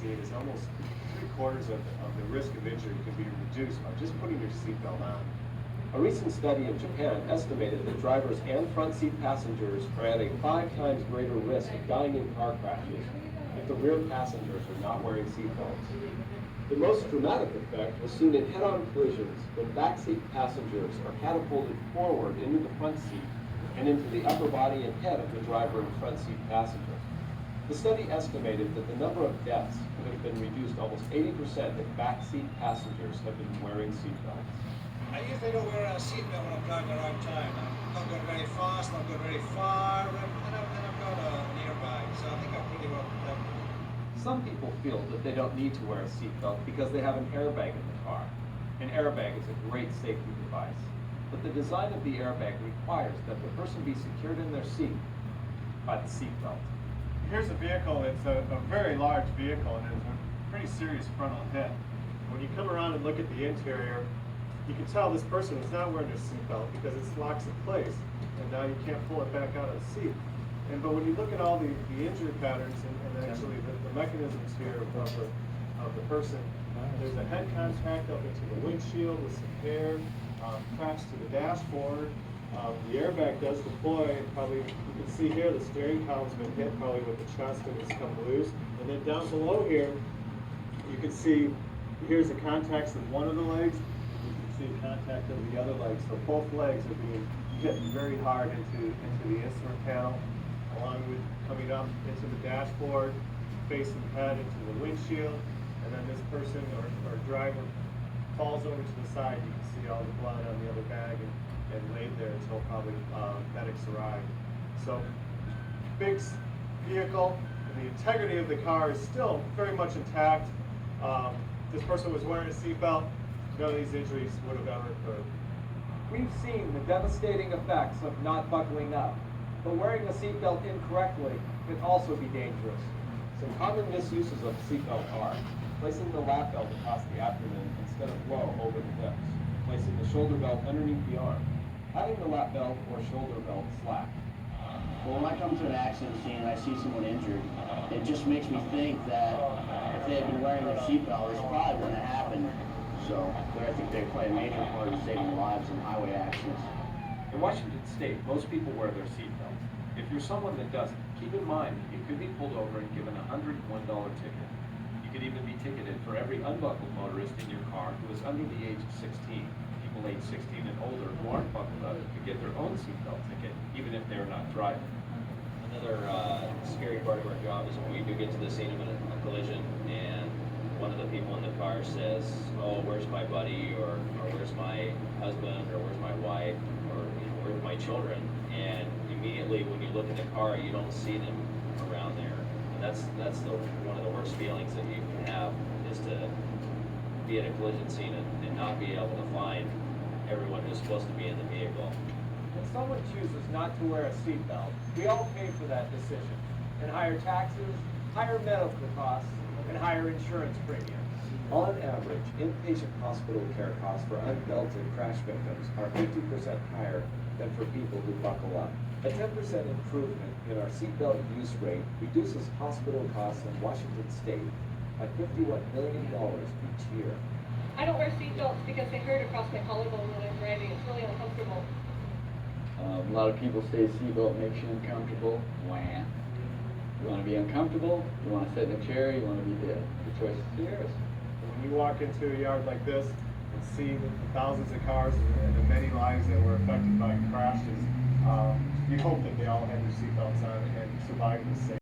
seen is almost 3/4 of the risk of injury can be reduced by just putting your seatbelt on. A recent study in Japan estimated that drivers and front seat passengers are at a 5 times greater risk of dying in car crashes if the rear passengers are not wearing seatbelts. The most dramatic effect was seen in head-on collisions when backseat passengers are catapulted forward into the front seat and into the upper body and head of the driver and front seat passenger. The study estimated that the number of deaths could have been reduced almost 80% if backseat passengers had been wearing seatbelts. I usually don't wear a seatbelt when I'm driving the right time. I'm not going very fast, not going very far, and I've got an airbag, so I think I'm pretty well protected. Some people feel that they don't need to wear a seatbelt because they have an airbag in the car. An airbag is a great safety device, but the design of the airbag requires that the person be secured in their seat by the seatbelt. Here's a vehicle, it's a very large vehicle and it's a pretty serious frontal hit. When you come around and look at the interior, you can tell this person is not wearing a seatbelt because it locks in place and now you can't pull it back out of the seat. But when you look at all the injury patterns and actually the mechanisms here of the person, there's a head contact up into the windshield with some hair, cracks to the dashboard. The airbag does deploy, probably you can see here the steering column's been hit probably with the chest and it's come loose. And then down below here, you can see here's the contacts of one of the legs, you can see contact of the other leg. So both legs are being hit very hard into the instrument panel, along with coming up into the dashboard, facing the head into the windshield, and then this person or driver falls over to the side. You can see all the blood on the other bag and laid there until probably medics arrive. So big vehicle, the integrity of the car is still very much intact. This person was wearing a seatbelt, none of these injuries would have ever occurred. We've seen the devastating effects of not buckling up, but wearing a seatbelt incorrectly can also be dangerous. Some common misuses of the seatbelt are placing the lap belt across the abdomen instead of low over the hips, placing the shoulder belt underneath the arm, having the lap belt or shoulder belt slack. Well, when I come to an accident scene and I see someone injured, it just makes me think that if they had been wearing their seatbelt, this probably wouldn't have happened. So I think they play a major part in saving lives in highway accidents. In Washington State, most people wear their seatbelt. If you're someone that doesn't, keep in mind that you could be pulled over and given a $101 ticket. You could even be ticketed for every unbuckled motorist in your car who is under the age of 16. People age 16 and older who aren't buckled up could get their own seatbelt ticket, even if they're not driving. Another scary part of our job is when we do get to the scene of a collision and one of the people in the car says, "Oh, where's my buddy?" or "Where's my husband?" or "Where's my wife?" or "Where's my children?" And immediately when you look in the car, you don't see them around there. And that's one of the worst feelings that you can have, is to be at a collision scene and not be able to find everyone who's supposed to be in the vehicle. When someone chooses not to wear a seatbelt, we all pay for that decision, and higher taxes, higher medical costs, and higher insurance premiums. On average, inpatient hospital care costs for unbelted crash victims are 50% higher than for people who buckle up. A 10% improvement in our seatbelt use rate reduces hospital costs in Washington State by $51 million each year. I don't wear seatbelts because they hurt across my collarbone when I'm driving. It's really uncomfortable. A lot of people say seatbelt makes you uncomfortable. Wah. You want to be uncomfortable, you want to sit in a chair, you want to be dead. The choice is yours. When you walk into a yard like this and see the thousands of cars and the many lives that were affected by crashes, you hope that they all had their seatbelts on and survived this.